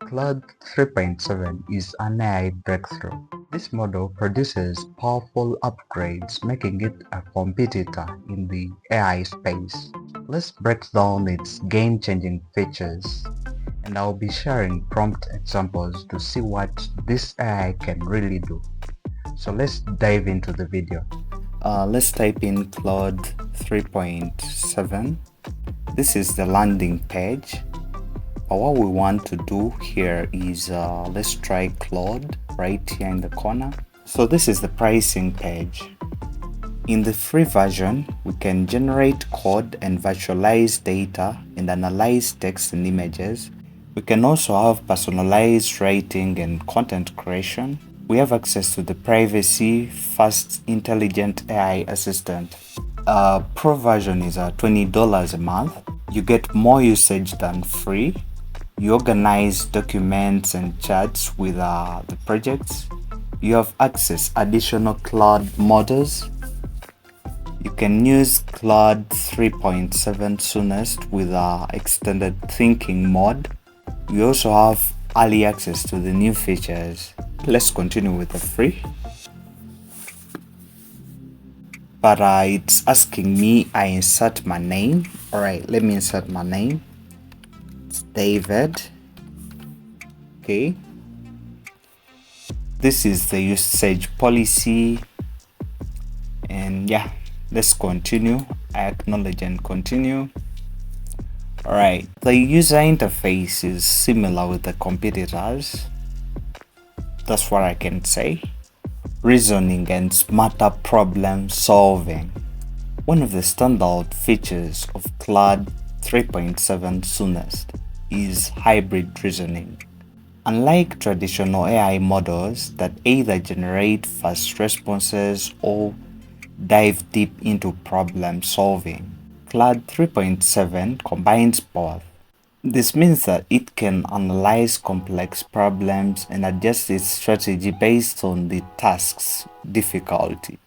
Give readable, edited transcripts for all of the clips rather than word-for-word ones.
Claude 3.7 is an AI breakthrough. This model produces powerful upgrades, making it a competitor in the AI space. Let's break down its game-changing features, and I'll be sharing prompt examples to see what this AI can really do. So let's dive into the video. Let's type in Claude 3.7. This is the landing page. But what we want to do here is let's try Claude right here in the corner. So this is the pricing page. In the free version, we can generate code and virtualize data and analyze text and images. We can also have personalized writing and content creation. We have access to the privacy, fast, intelligent AI assistant. Pro version is $20 a month. You get more usage than free. You organize documents and charts with the projects. You have access additional Claude models. You can use Claude 3.7 soonest with extended thinking mode. We also have early access to the new features. Let's continue with the free. But it's asking me I insert my name. Alright, let me insert my name. It's David. Okay. This is the usage policy. And yeah, let's continue. I acknowledge and continue. Alright, the user interface is similar with the competitors. That's what I can say. Reasoning and smarter problem solving. One of the standout features of Claude 3.7 soonest is hybrid reasoning. Unlike traditional AI models that either generate fast responses or dive deep into problem solving, Claude 3.7 combines both. This means that it can analyze complex problems and adjust its strategy based on the task's difficulty.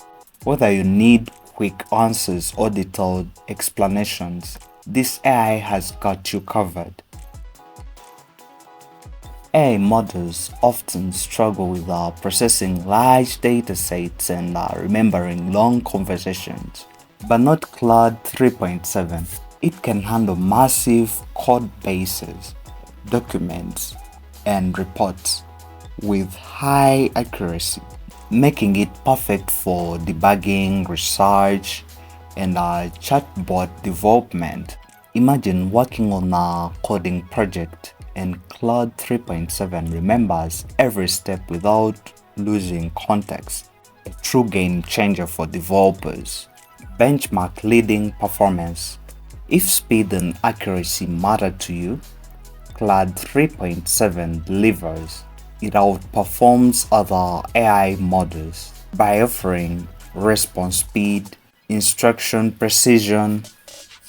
Whether you need quick answers or detailed explanations, this AI has got you covered. AI models often struggle with processing large data sets and remembering long conversations, but not Claude 3.7. It can handle massive code bases, documents, and reports with high accuracy, making it perfect for debugging, research, and chatbot development. Imagine working on a coding project and Claude 3.7 remembers every step without losing context. A true game changer for developers. Benchmark leading performance. If speed and accuracy matter to you, Claude 3.7 delivers. It outperforms other AI models by offering response speed, instruction precision,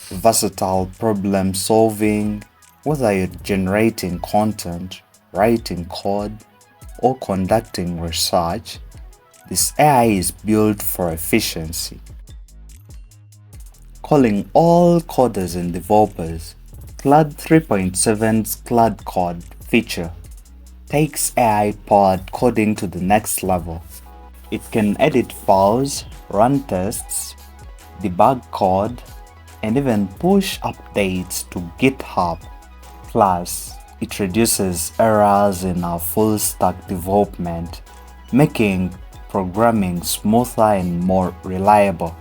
versatile problem solving. Whether you're generating content, writing code, or conducting research, this AI is built for efficiency. Calling all coders and developers, Claude 3.7's Claude Code feature takes AI-powered coding to the next level. It can edit files, run tests, debug code, and even push updates to GitHub. Plus, it reduces errors in our full-stack development, making programming smoother and more reliable.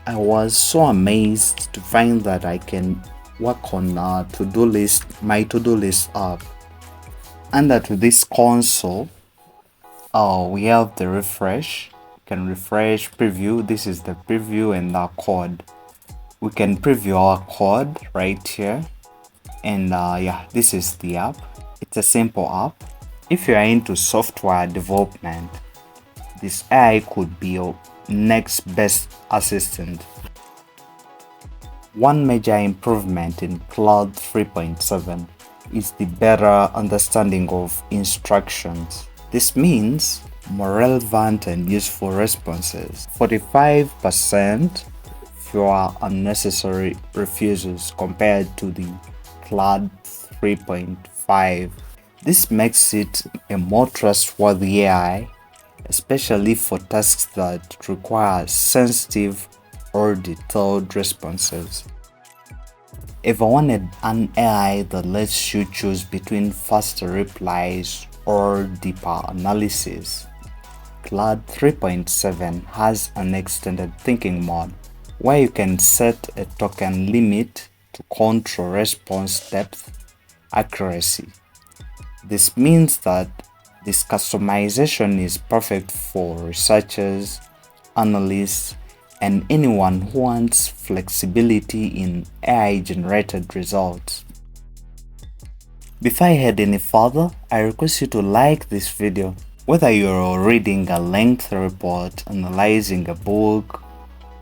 I was so amazed to find that I can work on my to-do list app. Under to this console, we have the refresh. You can refresh, preview. This is the preview and our code. We can preview our code right here. And yeah, this is the app. It's a simple app. If you are into software development, this AI could be your next best assistant. One major improvement in Claude 3.7 is the better understanding of instructions. This means more relevant and useful responses. 45% fewer unnecessary refusals compared to the Claude 3.5. This makes it a more trustworthy AI, especially for tasks that require sensitive or detailed responses. If I wanted an AI that lets you choose between faster replies or deeper analysis, Claude 3.7 has an extended thinking mode where you can set a token limit to control response depth accuracy. This means that this customization is perfect for researchers, analysts, and anyone who wants flexibility in AI-generated results. Before I head any further, I request you to like this video. Whether you're reading a lengthy report, analyzing a book,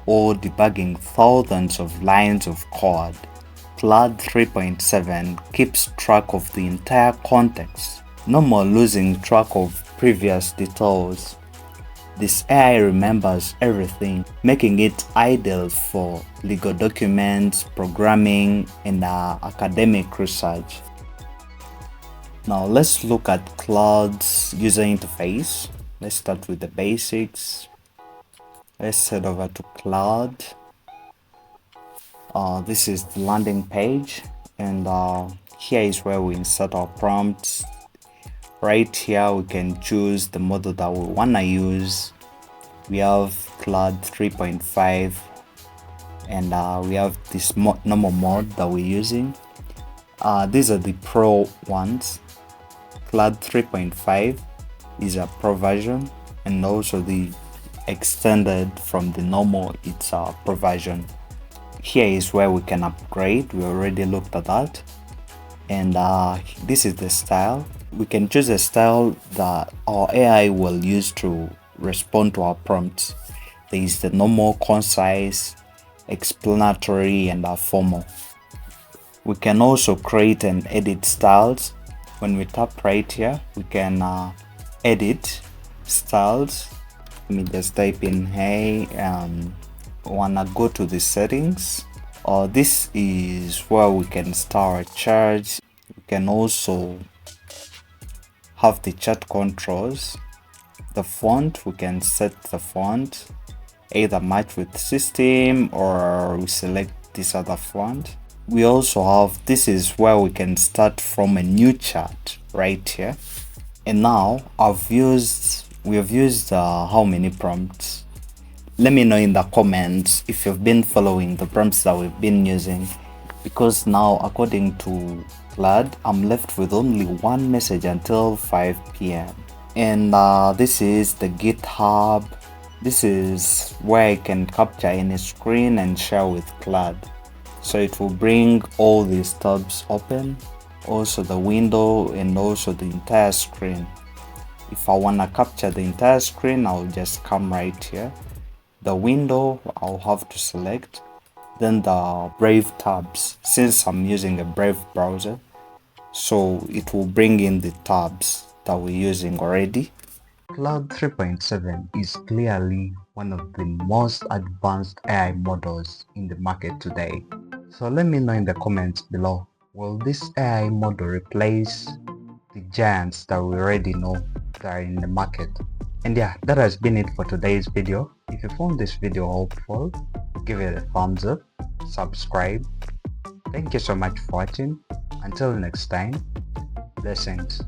or debugging thousands of lines of code, Claude 3.7 keeps track of the entire context. No more losing track of previous details. This AI remembers everything, making it ideal for legal documents, programming, and academic research. Now let's look at Claude's user interface. Let's start with the basics. Let's head over to Claude. This is the landing page, and here is where we insert our prompts. Right here we can choose the model that we want to use. We have Claude 3.5, and we have this normal mode that we're using. These are the pro ones. Claude 3.5 is a pro version, and also the extended from the normal, it's a pro version. Here is where we can upgrade. We already looked at that. And this is the style. We can choose a style that our AI will use to respond to our prompts. There is the normal, concise, explanatory, and formal. We can also create and edit styles. When we tap right here, we can edit styles. Let me just type in, hey, wanna go to the settings. This is where we can start a charge. We can also have the chat controls. The font, we can set the font, either match with system or we select this other font. We also have, this is where we can start from a new chat right here. And now we have used how many prompts? Let me know in the comments if you've been following the prompts that we've been using, because now according to Claude, I'm left with only one message until 5 p.m. And this is the GitHub. This is where I can capture any screen and share with Claude. So it will bring all these tabs open, also the window and also the entire screen. If I want to capture the entire screen, I'll just come right here. The window I'll have to select, then the Brave tabs, since I'm using a Brave browser, so it will bring in the tabs that we're using already. Claude 3.7 is clearly one of the most advanced AI models in the market today. So let me know in the comments below, will this AI model replace the giants that we already know that are in the market? And yeah, that has been it for today's video. If you found this video helpful, give it a thumbs up, subscribe. Thank you so much for watching. Until next time, blessings.